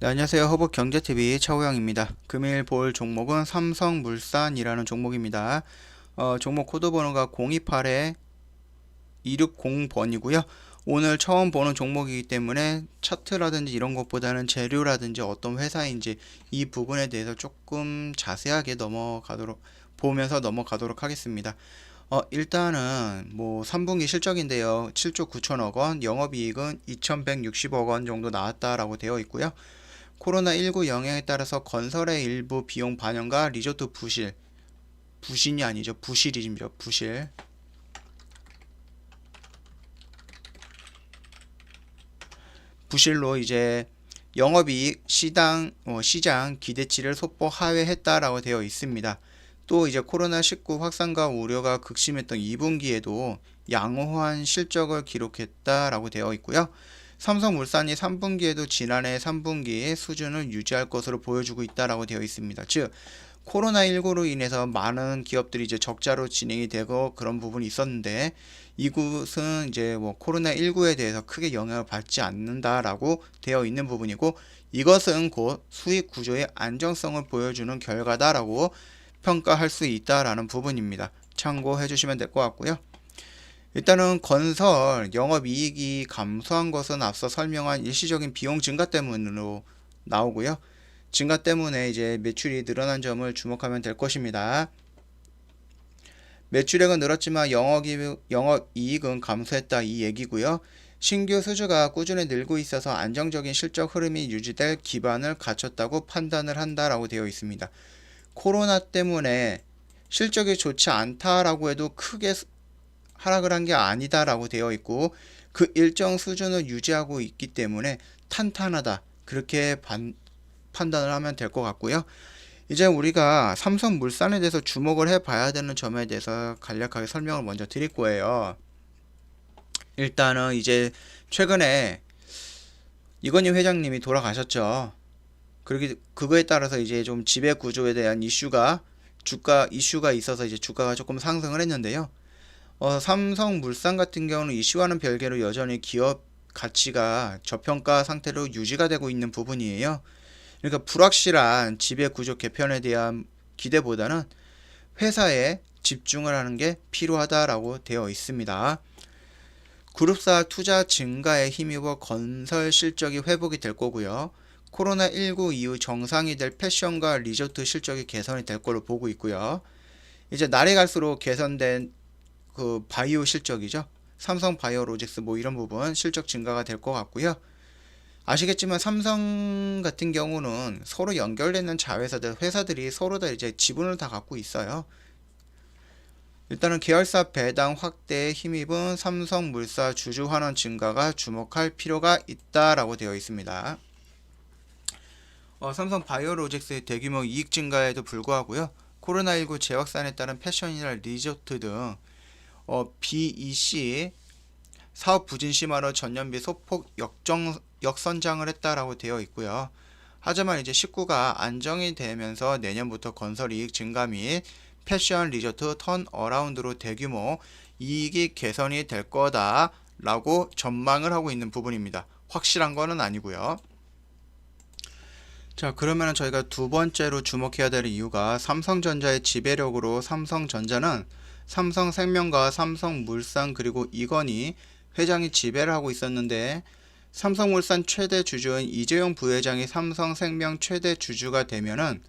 네, 안녕하세요. 허브경제TV 차우영입니다. 금일 볼 종목은 삼성물산이라는 종목입니다. 종목 코드 번호가 028-260번이고요. 오늘 처음 보는 종목이기 때문에 차트라든지 이런 것보다는 재료라든지 어떤 회사인지 이 부분에 대해서 조금 자세하게 보면서 넘어가도록 하겠습니다. 일단은 뭐 3분기 실적인데요. 7조 9천억 원, 영업이익은 2,160억 원 정도 나왔다라고 되어 있고요. 코로나19 영향에 따라서 건설의 일부 비용 반영과 리조트 부신이 아니죠. 부실이죠. 부실로 이제 영업이익 시장 기대치를 소폭 하회했다라고 되어 있습니다. 또 이제 코로나19 확산과 우려가 극심했던 2분기에도 양호한 실적을 기록했다라고 되어 있고요. 삼성물산이 3분기에도 지난해 3분기의 수준을 유지할 것으로 보여주고 있다라고 되어 있습니다. 즉 코로나19로 인해서 많은 기업들이 이제 적자로 진행이 되고 그런 부분이 있었는데 이곳은 이제 뭐 코로나19에 대해서 크게 영향을 받지 않는다라고 되어 있는 부분이고 이것은 곧 수익 구조의 안정성을 보여주는 결과다라고 평가할 수 있다라는 부분입니다. 참고해 주시면 될 것 같고요. 일단은 건설 영업이익이 감소한 것은 앞서 설명한 일시적인 비용 증가 때문으로 나오고요. 증가 때문에 이제 매출이 늘어난 점을 주목하면 될 것입니다. 매출액은 늘었지만 영업이익은 감소했다 이 얘기고요. 신규 수주가 꾸준히 늘고 있어서 안정적인 실적 흐름이 유지될 기반을 갖췄다고 판단을 한다라고 되어 있습니다. 코로나 때문에 실적이 좋지 않다라고 해도 크게 하락을 한 게 아니다라고 되어 있고 그 일정 수준을 유지하고 있기 때문에 탄탄하다 그렇게 판단을 하면 될 것 같고요. 이제 우리가 삼성물산에 대해서 주목을 해봐야 되는 점에 대해서 간략하게 설명을 먼저 드릴 거예요. 일단은 이제 최근에 이건희 회장님이 돌아가셨죠. 그거에 따라서 이제 좀 지배 구조에 대한 주가 이슈가 있어서 이제 주가가 조금 상승을 했는데요. 삼성물산 같은 경우는 이슈와는 별개로 여전히 기업 가치가 저평가 상태로 유지가 되고 있는 부분이에요. 그러니까 불확실한 지배 구조 개편에 대한 기대보다는 회사에 집중을 하는 게 필요하다라고 되어 있습니다. 그룹사 투자 증가에 힘입어 건설 실적이 회복이 될 거고요. 코로나19 이후 정상이 될 패션과 리조트 실적이 개선이 될 걸로 보고 있고요. 이제 날이 갈수록 개선된 그 바이오 실적이죠. 삼성 바이오로직스 뭐 이런 부분 실적 증가가 될 것 같고요. 아시겠지만 삼성 같은 경우는 서로 연결되어 있는 회사들이 서로 다 이제 지분을 다 갖고 있어요. 일단은 계열사 배당 확대에 힘입은 삼성물산 주주 환원 증가가 주목할 필요가 있다라고 되어 있습니다. 삼성 바이오로직스의 대규모 이익 증가에도 불구하고요. 코로나19 재확산에 따른 패션이나 리조트 등 BEC 사업 부진 심화로 전년비 소폭 역선장을 했다라고 되어 있고요. 하지만 이제 19가 안정이 되면서 내년부터 건설 이익 증가 및 패션 리조트 턴어라운드로 대규모 이익이 개선이 될 거다라고 전망을 하고 있는 부분입니다. 확실한 거는 아니고요. 자, 그러면 저희가 두 번째로 주목해야 될 이유가 삼성전자의 지배력으로 삼성전자는 삼성생명과 삼성물산 그리고 이건희 회장이 지배를 하고 있었는데 삼성물산 최대 주주인 이재용 부회장이 삼성생명 최대 주주가 되면은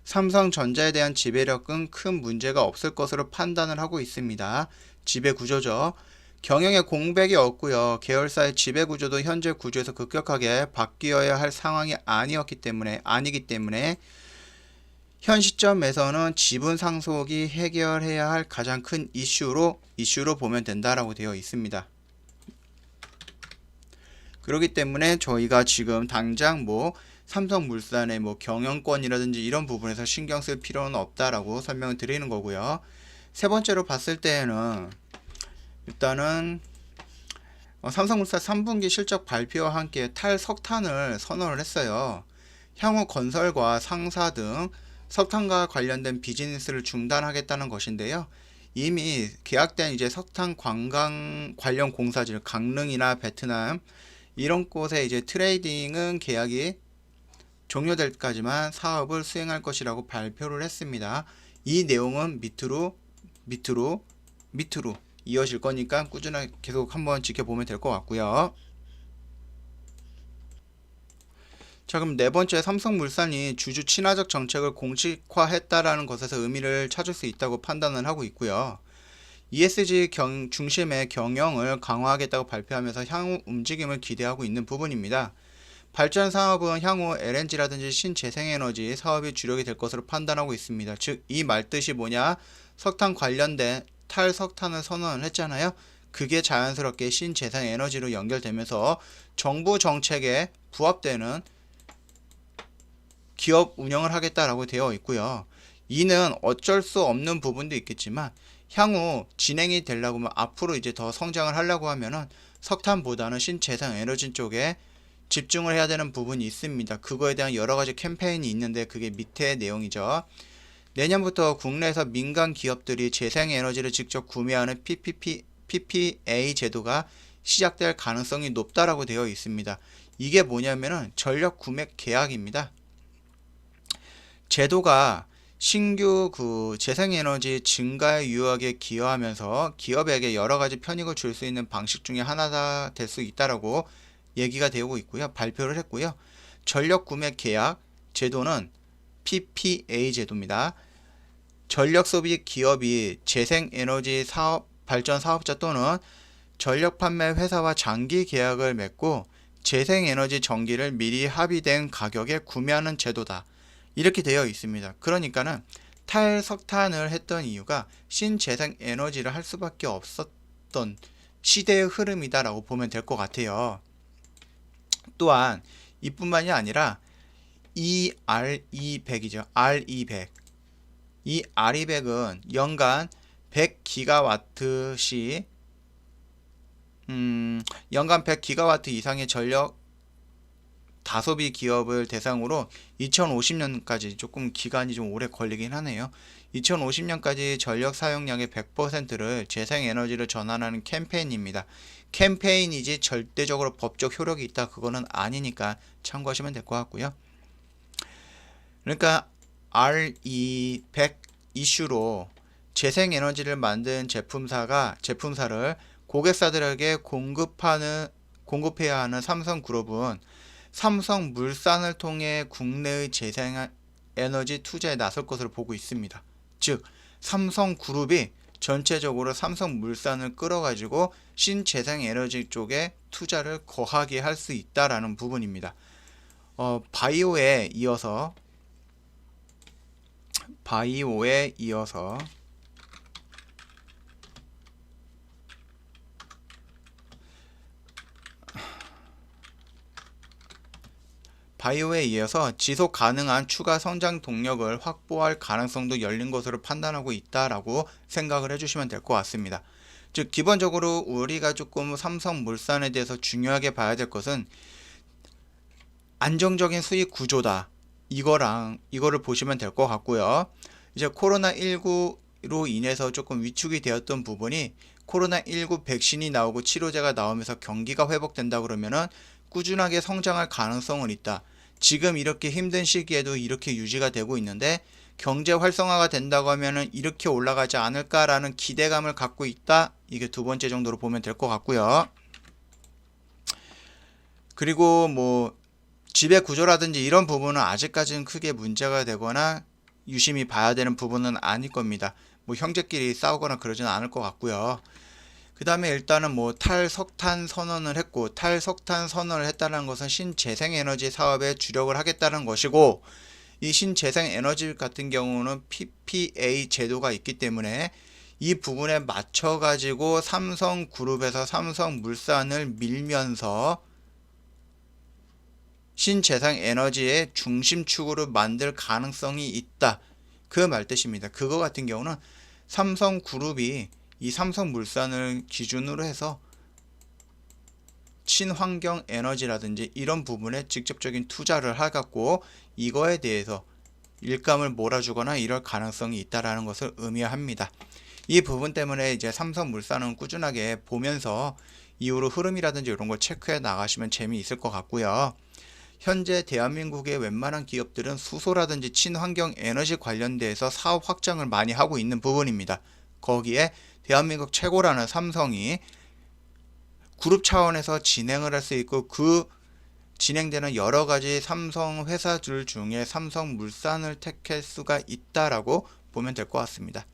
삼성전자에 대한 지배력은 큰 문제가 없을 것으로 판단을 하고 있습니다. 지배 구조죠. 경영에 공백이 없고요. 계열사의 지배 구조도 현재 구조에서 급격하게 바뀌어야 할 상황이 아니기 때문에 현 시점에서는 지분 상속이 해결해야 할 가장 큰 이슈로 보면 된다라고 되어 있습니다. 그렇기 때문에 저희가 지금 당장 뭐 삼성물산의 뭐 경영권이라든지 이런 부분에서 신경 쓸 필요는 없다라고 설명을 드리는 거고요. 세 번째로 봤을 때에는 일단은 삼성물산 3분기 실적 발표와 함께 탈석탄을 선언을 했어요. 향후 건설과 상사 등 석탄과 관련된 비즈니스를 중단하겠다는 것인데요. 이미 계약된 이제 석탄 관광 관련 공사질, 강릉이나 베트남 이런 곳에 이제 트레이딩은 계약이 종료될 때까지만 사업을 수행할 것이라고 발표를 했습니다. 이 내용은 밑으로 이어질 거니까 꾸준하게 계속 한번 지켜보면 될 것 같고요. 자, 그럼 네 번째, 삼성물산이 주주 친화적 정책을 공식화했다라는 것에서 의미를 찾을 수 있다고 판단을 하고 있고요. ESG 중심의 경영을 강화하겠다고 발표하면서 향후 움직임을 기대하고 있는 부분입니다. 발전 사업은 향후 LNG라든지 신재생에너지 사업이 주력이 될 것으로 판단하고 있습니다. 즉, 이 말뜻이 뭐냐? 석탄 관련된 탈석탄을 선언을 했잖아요. 그게 자연스럽게 신재생에너지로 연결되면서 정부 정책에 부합되는 기업 운영을 하겠다라고 되어 있고요. 이는 어쩔 수 없는 부분도 있겠지만 향후 진행이 되려고 하면 앞으로 이제 더 성장을 하려고 하면은 석탄보다는 신재생에너지 쪽에 집중을 해야 되는 부분이 있습니다. 그거에 대한 여러 가지 캠페인이 있는데 그게 밑에 내용이죠. 내년부터 국내에서 민간 기업들이 재생에너지를 직접 구매하는 PPA 제도가 시작될 가능성이 높다라고 되어 있습니다. 이게 뭐냐면은 전력 구매 계약입니다. 제도가 신규 재생에너지 증가에 유효하게 기여하면서 기업에게 여러 가지 편익을 줄 수 있는 방식 중에 하나가 될 수 있다라고 얘기가 되고 있고요. 발표를 했고요. 전력 구매 계약 제도는 PPA 제도입니다. 전력 소비 기업이 재생에너지 발전 사업자 또는 전력 판매 회사와 장기 계약을 맺고 재생에너지 전기를 미리 합의된 가격에 구매하는 제도다. 이렇게 되어 있습니다. 그러니까는 탈석탄을 했던 이유가 신재생에너지를 할 수밖에 없었던 시대의 흐름이다라고 보면 될 것 같아요. 또한 이뿐만이 아니라 이 RE100이죠. RE100. 이 RE100은 연간 100기가와트 연간 100기가와트 이상의 전력 다소비 기업을 대상으로 2050년까지 조금 기간이 좀 오래 걸리긴 하네요. 2050년까지 전력 사용량의 100%를 재생에너지로 전환하는 캠페인입니다. 캠페인이지 절대적으로 법적 효력이 있다 그거는 아니니까 참고하시면 될 것 같고요. 그러니까 RE100 이슈로 재생에너지를 만든 제품사를 고객사들에게 공급해야 하는 삼성그룹은 삼성물산을 통해 국내의 재생에너지 투자에 나설 것으로 보고 있습니다. 즉, 삼성그룹이 전체적으로 삼성물산을 끌어가지고 신재생에너지 쪽에 투자를 거하게 할 수 있다라는 부분입니다. 바이오에 이어서 지속 가능한 추가 성장 동력을 확보할 가능성도 열린 것으로 판단하고 있다라고 생각을 해주시면 될 것 같습니다. 즉, 기본적으로 우리가 조금 삼성물산에 대해서 중요하게 봐야 될 것은 안정적인 수익 구조다. 이거를 보시면 될 것 같고요. 이제 코로나19로 인해서 조금 위축이 되었던 부분이 코로나19 백신이 나오고 치료제가 나오면서 경기가 회복된다 그러면은 꾸준하게 성장할 가능성은 있다. 지금 이렇게 힘든 시기에도 이렇게 유지가 되고 있는데 경제 활성화가 된다고 하면은 이렇게 올라가지 않을까라는 기대감을 갖고 있다. 이게 두 번째 정도로 보면 될 것 같고요. 그리고 뭐 지배 구조라든지 이런 부분은 아직까지는 크게 문제가 되거나 유심히 봐야 되는 부분은 아닐 겁니다. 뭐 형제끼리 싸우거나 그러지는 않을 것 같고요. 그 다음에 일단은 뭐 탈석탄 선언을 했고, 탈석탄 선언을 했다는 것은 신재생에너지 사업에 주력을 하겠다는 것이고, 이 신재생에너지 같은 경우는 PPA 제도가 있기 때문에 이 부분에 맞춰 가지고 삼성그룹에서 삼성물산을 밀면서 신재생에너지의 중심축으로 만들 가능성이 있다. 그 말뜻입니다. 그거 같은 경우는 삼성그룹이 이 삼성물산을 기준으로 해서 친환경 에너지라든지 이런 부분에 직접적인 투자를 해갖고 이거에 대해서 일감을 몰아주거나 이럴 가능성이 있다라는 것을 의미합니다. 이 부분 때문에 이제 삼성물산은 꾸준하게 보면서 이후로 흐름이라든지 이런 걸 체크해 나가시면 재미있을 것 같고요. 현재 대한민국의 웬만한 기업들은 수소라든지 친환경 에너지 관련돼서 사업 확장을 많이 하고 있는 부분입니다. 거기에 대한민국 최고라는 삼성이 그룹 차원에서 진행을 할 수 있고, 그 진행되는 여러 가지 삼성 회사들 중에 삼성물산을 택할 수가 있다라고 보면 될 것 같습니다.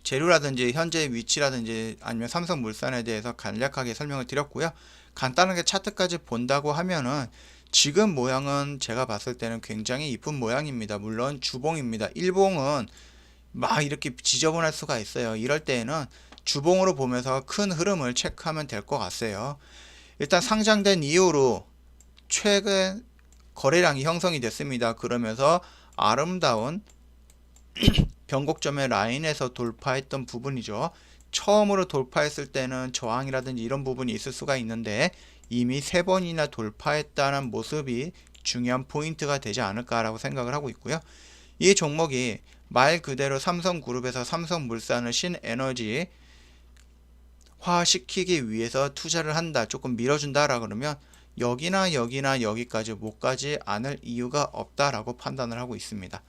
재료라든지 현재 위치라든지 아니면 삼성물산에 대해서 간략하게 설명을 드렸고요. 간단하게 차트까지 본다고 하면은 지금 모양은 제가 봤을 때는 굉장히 이쁜 모양입니다. 물론 주봉입니다. 일봉은 막 이렇게 지저분할 수가 있어요. 이럴 때에는 주봉으로 보면서 큰 흐름을 체크하면 될 것 같아요. 일단 상장된 이후로 최근 거래량이 형성이 됐습니다. 그러면서 아름다운 변곡점의 라인에서 돌파했던 부분이죠. 처음으로 돌파했을 때는 저항이라든지 이런 부분이 있을 수가 있는데 이미 3번이나 돌파했다는 모습이 중요한 포인트가 되지 않을까라고 생각을 하고 있고요. 이 종목이 말 그대로 삼성그룹에서 삼성물산을 신에너지 화시키기 위해서 투자를 한다, 조금 밀어준다라 그러면 여기나 여기까지 못 가지 않을 이유가 없다라고 판단을 하고 있습니다.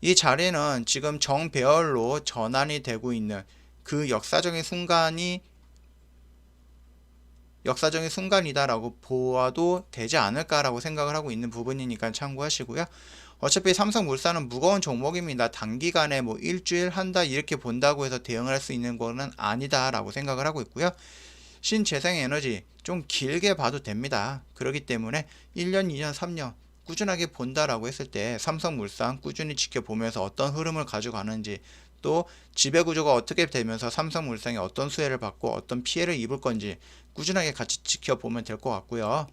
이 자리는 지금 정배열로 전환이 되고 있는 그 역사적인 순간이다라고 보아도 되지 않을까라고 생각을 하고 있는 부분이니까 참고하시고요. 어차피 삼성물산은 무거운 종목입니다. 단기간에 뭐 일주일 한다 이렇게 본다고 해서 대응을 할 수 있는 거는 아니다라고 생각을 하고 있고요. 신재생에너지 좀 길게 봐도 됩니다. 그렇기 때문에 1년, 2년, 3년 꾸준하게 본다라고 했을 때 삼성물산 꾸준히 지켜보면서 어떤 흐름을 가져가는지, 또 지배구조가 어떻게 되면서 삼성물산이 어떤 수혜를 받고 어떤 피해를 입을 건지 꾸준하게 같이 지켜보면 될 것 같고요.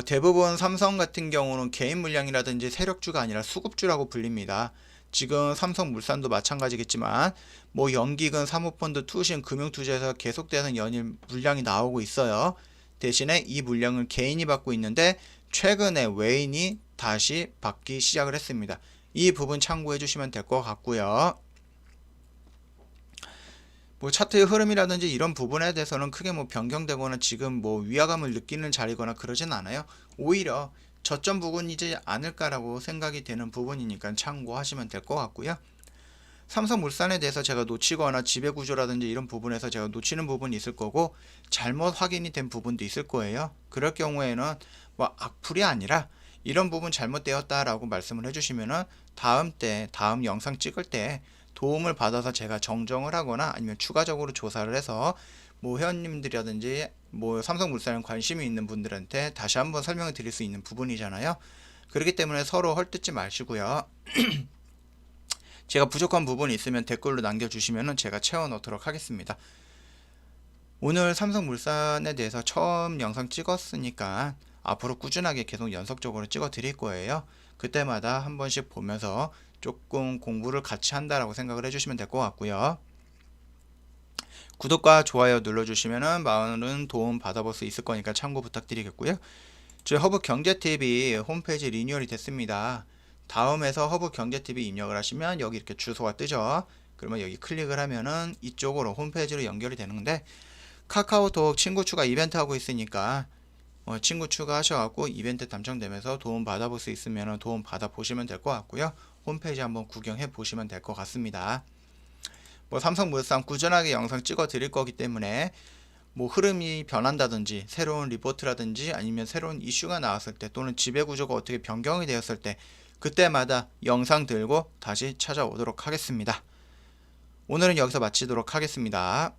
대부분 삼성 같은 경우는 개인 물량이라든지 세력주가 아니라 수급주라고 불립니다. 지금 삼성물산도 마찬가지겠지만 뭐 연기금, 사모펀드, 투신, 금융투자에서 계속되는 연일 물량이 나오고 있어요. 대신에 이 물량을 개인이 받고 있는데 최근에 외인이 다시 받기 시작을 했습니다. 이 부분 참고해 주시면 될 것 같고요. 뭐 차트의 흐름이라든지 이런 부분에 대해서는 크게 뭐 변경되거나 지금 뭐 위화감을 느끼는 자리거나 그러진 않아요. 오히려 저점 부분이지 않을까라고 생각이 되는 부분이니까 참고하시면 될 것 같고요. 삼성물산에 대해서 제가 놓치거나 지배구조라든지 이런 부분에서 제가 놓치는 부분이 있을 거고 잘못 확인이 된 부분도 있을 거예요. 그럴 경우에는 뭐 악플이 아니라 이런 부분 잘못되었다라고 말씀을 해주시면은 다음 영상 찍을 때 도움을 받아서 제가 정정을 하거나 아니면 추가적으로 조사를 해서 뭐 회원님들이라든지 뭐 삼성물산에 관심이 있는 분들한테 다시 한번 설명을 드릴 수 있는 부분이잖아요. 그렇기 때문에 서로 헐뜯지 마시고요. 제가 부족한 부분이 있으면 댓글로 남겨주시면 제가 채워 넣도록 하겠습니다. 오늘 삼성물산에 대해서 처음 영상 찍었으니까 앞으로 꾸준하게 계속 연속적으로 찍어 드릴 거예요. 그때마다 한 번씩 보면서 조금 공부를 같이 한다라고 생각을 해주시면 될 것 같고요. 구독과 좋아요 눌러주시면 많은 도움 받아볼 수 있을 거니까 참고 부탁드리겠고요. 저희 허브경제TV 홈페이지 리뉴얼이 됐습니다. 다음에서 허브경제TV 입력을 하시면 여기 이렇게 주소가 뜨죠. 그러면 여기 클릭을 하면은 이쪽으로 홈페이지로 연결이 되는데, 카카오톡 친구 추가 이벤트 하고 있으니까 친구 추가하셔갖고 이벤트 당첨되면서 도움 받아볼 수 있으면 도움 받아보시면 될 것 같고요. 홈페이지 한번 구경해 보시면 될 것 같습니다. 뭐 삼성물산 꾸준하게 영상 찍어 드릴 거기 때문에 뭐 흐름이 변한다든지 새로운 리포트라든지 아니면 새로운 이슈가 나왔을 때 또는 지배구조가 어떻게 변경이 되었을 때 그때마다 영상 들고 다시 찾아오도록 하겠습니다. 오늘은 여기서 마치도록 하겠습니다.